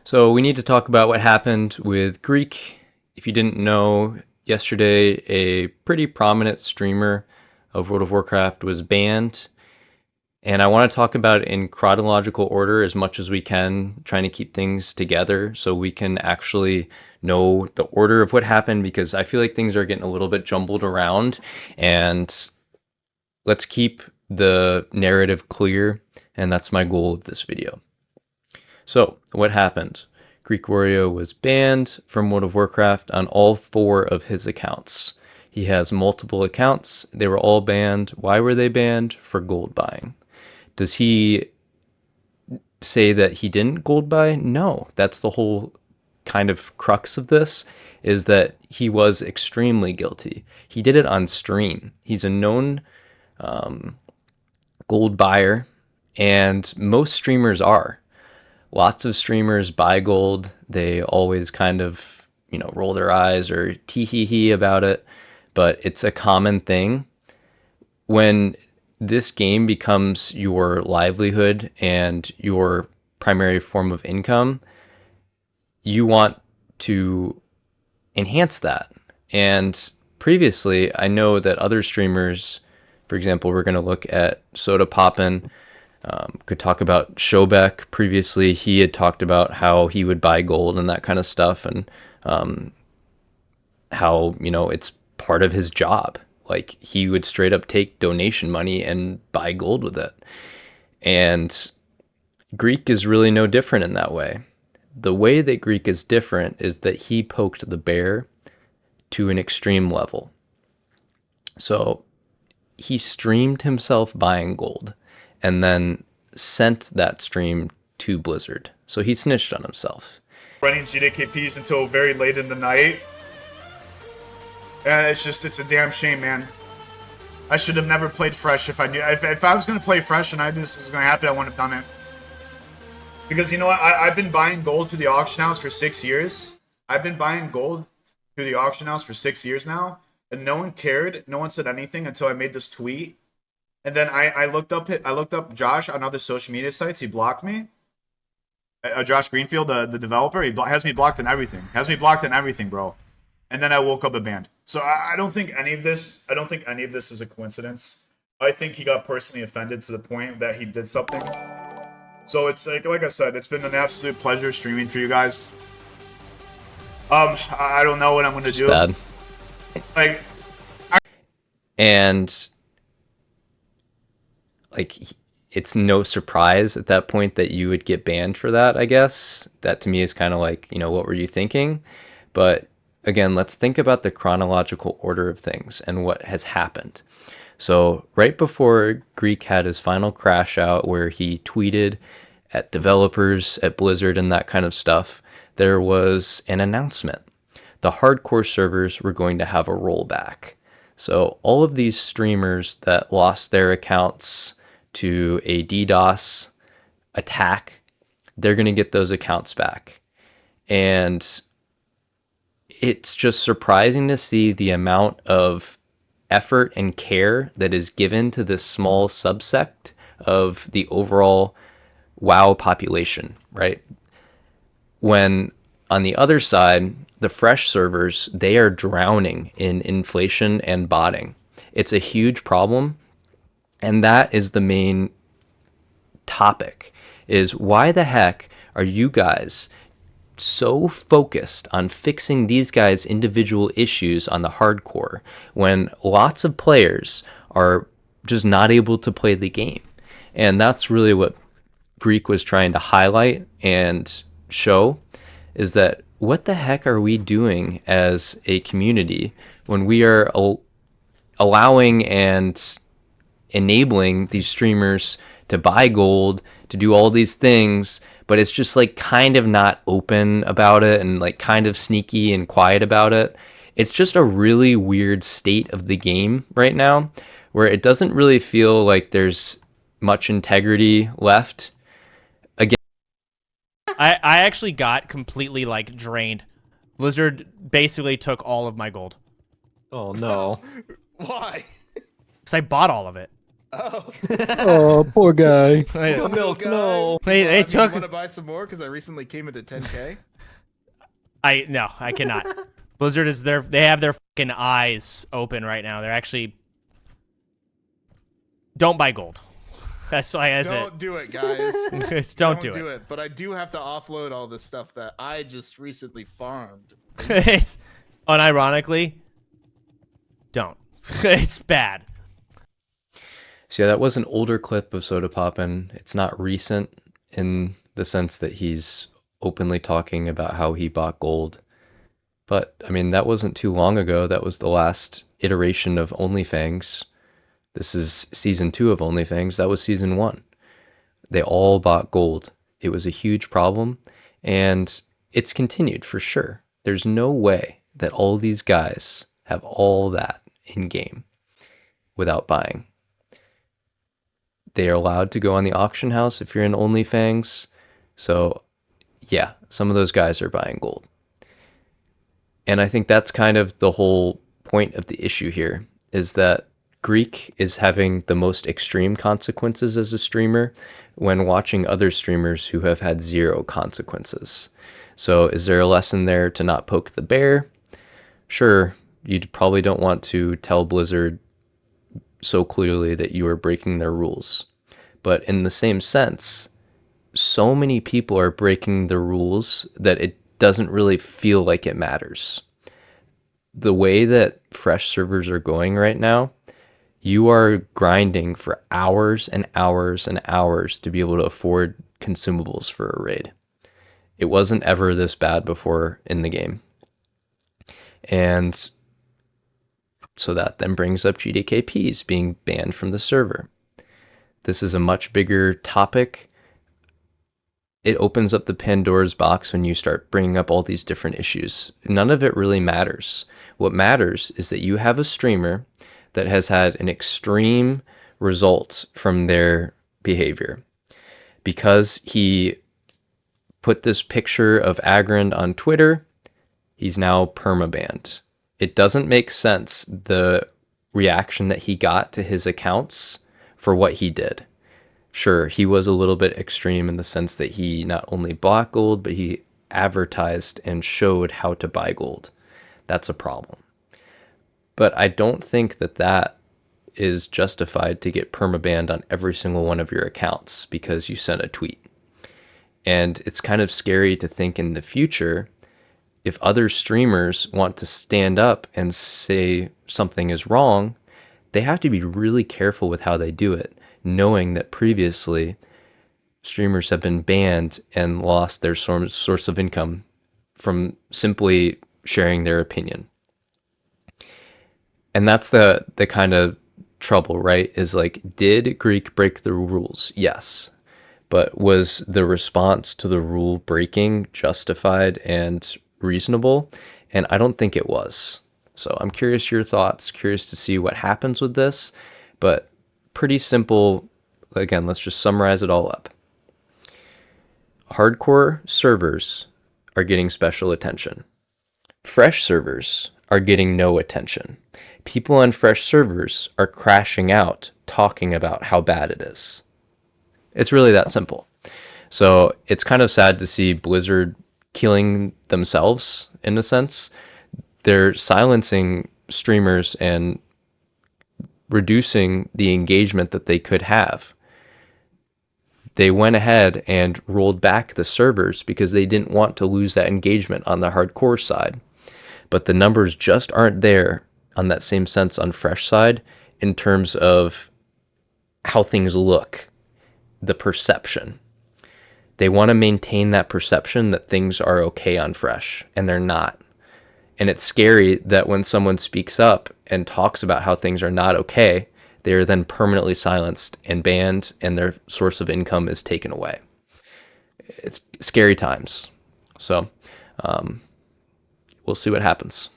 So we need to talk about what happened with Greek. If you didn't know, yesterday a pretty prominent streamer of World of Warcraft was banned. And I want to talk about it in chronological order as much as we can, trying to keep things together so we can actually know the order of what happened because I feel like things are getting a little bit jumbled around. And let's keep the narrative clear. And that's my goal of this video. So, what happened? Greek Warrior was banned from World of Warcraft on all 4 of his accounts. He has multiple accounts. They were all banned. Why were they banned? For gold buying. Does he say that he didn't gold buy? No. That's the whole kind of crux of this, is that he was extremely guilty. He did it on stream. He's a known gold buyer, and most streamers are. Lots of streamers buy gold. They always kind of, roll their eyes or tee hee hee about it, but it's a common thing. When this game becomes your livelihood and your primary form of income, you want to enhance that. And previously, I know that other streamers, for example, we're going to look at Soda Poppin', could talk about Shobek. Previously, he had talked about how he would buy gold and that kind of stuff, and how it's part of his job. Like, he would straight up take donation money and buy gold with it. And Greek is really no different in that way. The way that Greek is different is that he poked the bear to an extreme level. So he streamed himself buying gold and then sent that stream to Blizzard. So he snitched on himself. Running GDKPs until very late in the night. And it's a damn shame, man. I should have never played Fresh if I knew. If I was going to play Fresh and I knew this was going to happen, I wouldn't have done it. Because you know what? I've been buying gold through the auction house for 6 years. I've been buying gold through the auction house for 6 years now. And no one cared. No one said anything until I made this tweet. And then I looked up Josh on other social media sites. He blocked me. Josh Greenfield, the developer, has me blocked in everything. Has me blocked in everything, bro. And then I woke up a banned. So I don't think any of this. I don't think any of this is a coincidence. I think he got personally offended to the point that he did something. So it's like I said, it's been an absolute pleasure streaming for you guys. I don't know what I'm gonna do. Sad. And it's no surprise at that point that you would get banned for that, I guess. That to me is kind of like, what were you thinking? But again, let's think about the chronological order of things and what has happened. So right before Greek had his final crash out where he tweeted at developers, at Blizzard and that kind of stuff, there was an announcement. The hardcore servers were going to have a rollback. So all of these streamers that lost their accounts to a DDoS attack, they're going to get those accounts back. And it's just surprising to see the amount of effort and care that is given to this small subsect of the overall WoW population, right? When on the other side, the fresh servers, they are drowning in inflation and botting. It's a huge problem. And that is the main topic, is why the heck are you guys so focused on fixing these guys' individual issues on the hardcore when lots of players are just not able to play the game? And that's really what Greek was trying to highlight and show, is that what the heck are we doing as a community when we are allowing and enabling these streamers to buy gold, to do all these things, but it's just like kind of not open about it and like kind of sneaky and quiet about it. It's just a really weird state of the game right now where it doesn't really feel like there's much integrity left. Again, I actually got completely like drained. Blizzard basically took all of my gold. Oh no. Why? Because I bought all of it. Oh, Oh, poor guy. Hey, poor little Milk, guy. no. They I mean, took. want to buy some more because I recently came into 10K. No, I cannot. Blizzard is they have their fucking eyes open right now. They're actually don't buy gold. That's why that's Don't do it, guys. it. Just don't do it. it. But I do have to offload all the stuff that I just recently farmed. It's, unironically, don't. It's bad. So yeah, that was an older clip of Soda Poppin'. It's not recent in the sense that he's openly talking about how he bought gold. But I mean, that wasn't too long ago. That was the last iteration of OnlyFans. This is season 2 of OnlyFans. That was season 1. They all bought gold. It was a huge problem, and it's continued for sure. There's no way that all these guys have all that in game without buying. They are allowed to go on the auction house if you're in OnlyFans. So, yeah, some of those guys are buying gold. And I think that's kind of the whole point of the issue here is that Greek is having the most extreme consequences as a streamer when watching other streamers who have had zero consequences. So, is there a lesson there to not poke the bear? Sure, you probably don't want to tell Blizzard so clearly that you are breaking their rules. But in the same sense, so many people are breaking the rules that it doesn't really feel like it matters. The way that fresh servers are going right now, you are grinding for hours and hours and hours to be able to afford consumables for a raid. It wasn't ever this bad before in the game. And so that then brings up GDKPs being banned from the server. This is a much bigger topic. It opens up the Pandora's box when you start bringing up all these different issues. None of it really matters. What matters is that you have a streamer that has had an extreme result from their behavior. Because he put this picture of Agrand on Twitter, he's now permabanned. It doesn't make sense, the reaction that he got to his accounts for what he did. Sure, he was a little bit extreme in the sense that he not only bought gold, but he advertised and showed how to buy gold. That's a problem. But I don't think that that is justified to get permabanned on every single one of your accounts because you sent a tweet. And it's kind of scary to think in the future, if other streamers want to stand up and say something is wrong, they have to be really careful with how they do it, knowing that previously streamers have been banned and lost their source of income from simply sharing their opinion. And that's the kind of trouble, right? Is like, did Greek break the rules? Yes. But was the response to the rule breaking justified and reasonable? And I don't think it was. So I'm curious your thoughts, curious to see what happens with this, but pretty simple. Again, let's just summarize it all up. Hardcore servers are getting special attention. Fresh servers are getting no attention. People on fresh servers are crashing out, talking about how bad it is. It's really that simple. So it's kind of sad to see Blizzard killing themselves in a sense. They're silencing streamers and reducing the engagement that they could have. They went ahead and rolled back the servers because they didn't want to lose that engagement on the hardcore side. But the numbers just aren't there on that same sense on fresh side in terms of how things look, the perception. They want to maintain that perception that things are okay on fresh, and they're not. And it's scary that when someone speaks up and talks about how things are not okay, they are then permanently silenced and banned, and their source of income is taken away. It's scary times. So we'll see what happens.